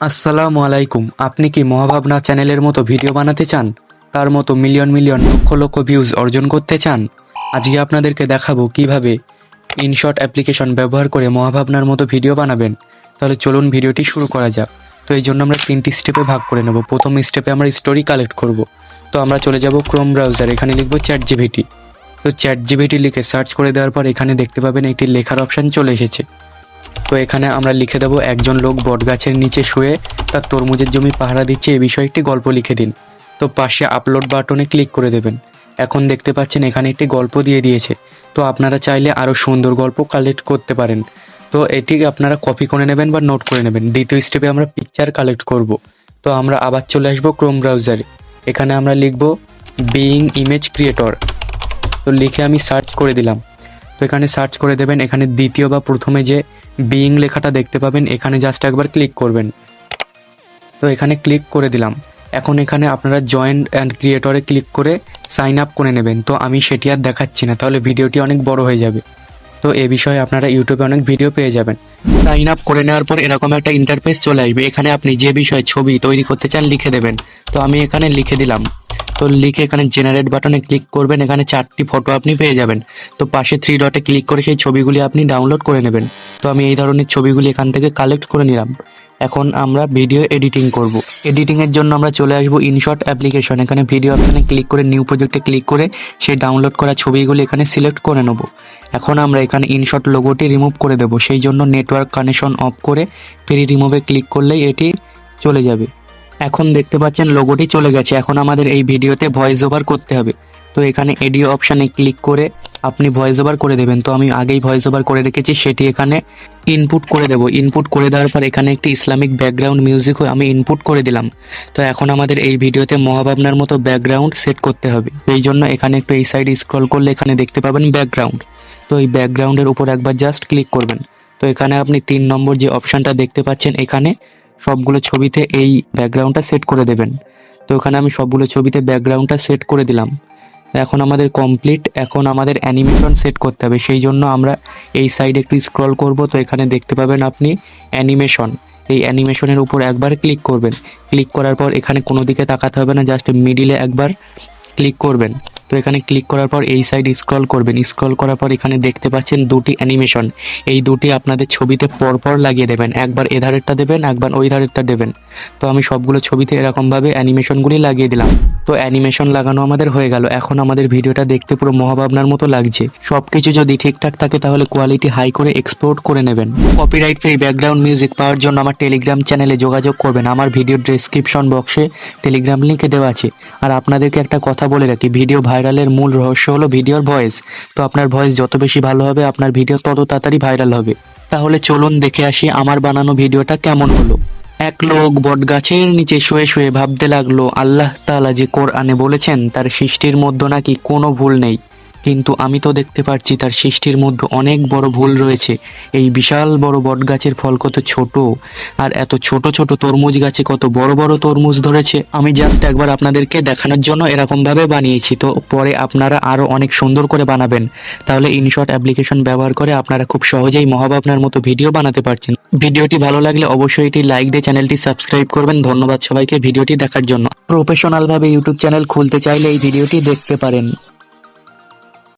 আসসালামু আলাইকুম। আপনি কি মহাভাবনা চ্যানেলের মতো ভিডিও বানাতে চান? তার মতো million million lakh lakh views অর্জন করতে চান? আজকে আপনাদেরকে দেখাবো কিভাবে ইনশট অ্যাপ্লিকেশন ব্যবহার করে মহাভাবনার মতো ভিডিও বানাবেন। তাহলে চলুন ভিডিওটি শুরু করা যাক। তো এই জন্য আমরা 3টি স্টেপে ভাগ করে নেব। প্রথম স্টেপে আমরা স্টোরি কালেক্ট করব। তো আমরা চলে যাব ক্রোম ব্রাউজার, এখানে লিখব চ্যাটজিপিটি। তো চ্যাটজিপিটি লিখে সার্চ করে দেওয়ার পর এখানে দেখতে পাবেন একটি লেখার অপশান চলে এসেছে। তো এখানে আমরা লিখে দেবো, একজন লোক বটগাছের নিচে শুয়ে তার তরমুজের জমি পাহারা দিচ্ছে, এ বিষয়ে একটি গল্প লিখে দিন। তো পাশে আপলোড বাটনে ক্লিক করে দেবেন। এখন দেখতে পাচ্ছেন এখানে একটি গল্প দিয়ে দিয়েছে। তো আপনারা চাইলে আরও সুন্দর গল্প কালেক্ট করতে পারেন। তো এটি আপনারা কপি করে নেবেন বা নোট করে নেবেন। দ্বিতীয় স্টেপে আমরা পিকচার কালেক্ট করব। তো আমরা আবার চলে আসবো ক্রোম ব্রাউজারে, এখানে আমরা লিখব বিইং ইমেজ ক্রিয়েটর। তো লিখে আমি সার্চ করে দিলাম। তো এখানে সার্চ করে দেবেন, এখানে দ্বিতীয় বা প্রথমে যে বিইং লেখাটা দেখতে পাবেন এখানে জাস্ট একবার ক্লিক করবেন। তো এখানে ক্লিক করে দিলাম। এখন এখানে আপনারা জয়েন অ্যান্ড ক্রিয়েটরে ক্লিক করে সাইন আপ করে নেবেন। তো আমি সেটি আর দেখাচ্ছি না, তাহলে ভিডিওটি অনেক বড় হয়ে যাবে। তো এ বিষয়ে আপনারা ইউটিউবে অনেক ভিডিও পেয়ে যাবেন। সাইন আপ করে নেওয়ার পর এরকম একটা ইন্টারফেস চলে আসবে। এখানে আপনি যে বিষয়ে ছবি তৈরি করতে চান লিখে দেবেন। তো আমি এখানে লিখে দিলাম। তো লিখে এখানে জেনারেট বাটনে ক্লিক করবেন, এখানে 4টি ফটো আপনি পেয়ে যাবেন। তো পাশে 3 ডটে ক্লিক করে সেই ছবিগুলি আপনি ডাউনলোড করে নেবেন। তো আমি এই ধরনের ছবিগুলি এখান থেকে কালেক্ট করে নিলাম। এখন আমরা ভিডিও এডিটিং করব। এডিটিংয়ের জন্য আমরা চলে আসবো ইনশট অ্যাপ্লিকেশন, এখানে ভিডিও অপশানে ক্লিক করে নিউ প্রজেক্টে ক্লিক করে সেই ডাউনলোড করা ছবিগুলি এখানে সিলেক্ট করে নেব। এখন আমরা এখানে ইনশট লোগোটি রিমুভ করে দেব। সেই জন্য নেটওয়ার্ক কানেকশন অফ করে ফ্রি রিমুভে ক্লিক করলেই এটি চলে যাবে। এখন দেখতে পাচ্ছেন লোগোটি চলে গেছে। এখন আমাদের এই ভিডিওতে ভয়েস ওভার করতে হবে। তো এখানে এডিও অপশানে ক্লিক করে আপনি ভয়েস ওভার করে দেবেন। তো আমি আগেই ভয়েস ওভার করে রেখেছি, সেটি এখানে ইনপুট করে দেব। ইনপুট করে দেওয়ার পর এখানে একটি ইসলামিক ব্যাকগ্রাউন্ড মিউজিক আমি ইনপুট করে দিলাম। তো এখন আমাদের এই ভিডিওতে মহাভাবনার মতো ব্যাকগ্রাউন্ড সেট করতে হবে। এই জন্য এখানে একটু এই সাইডে স্ক্রল করলে এখানে দেখতে পাবেন ব্যাকগ্রাউন্ড। তো এই ব্যাকগ্রাউন্ডের উপর একবার জাস্ট ক্লিক করবেন। তো এখানে আপনি 3 নম্বর যে অপশানটা দেখতে পাচ্ছেন, এখানে সবগুলো ছবিতে এই ব্যাকগ্রাউন্ডটা সেট করে দেবেন। তো এখানে আমি সবগুলো ছবিতে ব্যাকগ্রাউন্ডটা সেট করে দিলাম। এখন আমাদের কমপ্লিট। এখন আমাদের অ্যানিমেশন সেট করতে হবে। সেই জন্য আমরা এই সাইডে একটু স্ক্রল করব। তো এখানে দেখতে পাবেন আপনি অ্যানিমেশন, এই অ্যানিমেশনের উপর একবার ক্লিক করবেন। ক্লিক করার পর এখানে কোনো দিকে তাকাতে হবে না, জাস্ট মিডিলে একবার ক্লিক করবেন। তো এখানে ক্লিক করার পর এই সাইড স্ক্রল করবেন। স্ক্রল করার পর এখানে দেখতে পাচ্ছেন 2টি অ্যানিমেশন, এই 2টি আপনাদের ছবিতে পরপর লাগিয়ে দেবেন। একবার এধারেরটা দেবেন, একবার ওই ধারেরটা দেবেন। তো আমি সবগুলো ছবিতে এরকমভাবে অ্যানিমেশনগুলি লাগিয়ে দিলাম। তো অ্যানিমেশন লাগানো আমাদের হয়ে গেল। এখন আমাদের ভিডিওটা দেখতে পুরো মহাভাবনার মতো লাগছে। সবকিছু যদি ঠিকঠাক থাকে তাহলে কোয়ালিটি হাই করে এক্সপোর্ট করে নেবেন। কপিরাইট ফ্রি ব্যাকগ্রাউন্ড মিউজিক পাওয়ার জন্য আমার টেলিগ্রাম চ্যানেলে যোগাযোগ করবেন। আমার ভিডিও ডেসক্রিপশন বক্সে টেলিগ্রাম লিঙ্কে দেওয়া আছে। আর আপনাদেরকে একটা কথা বলে রাখি, ভিডিও ভাইরালের মূল রহস্য হলো ভিডিওর ভয়েস। তো আপনার ভয়েস যত বেশি ভালো হবে আপনার ভিডিও তত তাড়াতাড়ি ভাইরাল হবে। তাহলে চলুন দেখে আসি আমার বানানো ভিডিওটা কেমন হলো। এক লোক বটগাছের নিচে শুয়ে শুয়ে ভাবতে লাগলো, আল্লাহ তাআলা যে কোরআনে বলেছেন তার সৃষ্টির মধ্যে নাকি কোনো ভুল নেই, কিন্তু আমি তো দেখতে পাচ্ছি তার সৃষ্টির মধ্যে অনেক বড় ভুল রয়েছে। এই বিশাল বড় বটগাছের ফল কত ছোট, আর এত ছোট ছোট তরমুজ গাছে কত বড় বড় তরমুজ ধরেছে। আমি জাস্ট একবার আপনাদেরকে দেখানোর জন্য এরকম ভাবে বানিয়েছি। তো পরে আপনারা আরো অনেক সুন্দর করে বানাবেন। তাহলে ইনশট অ্যাপ্লিকেশন ব্যবহার করে আপনারা খুব সহজেই মহাভাবনার মতো ভিডিও বানাতে পারছেন। ভিডিওটি ভালো লাগলে অবশ্যই এটি লাইক দিয়ে চ্যানেলটি সাবস্ক্রাইব করবেন। ধন্যবাদ সবাইকে ভিডিওটি দেখার জন্য। প্রফেশনাল ভাবে ইউটিউব চ্যানেল খুলতে চাইলে এই ভিডিওটি দেখতে পারেন।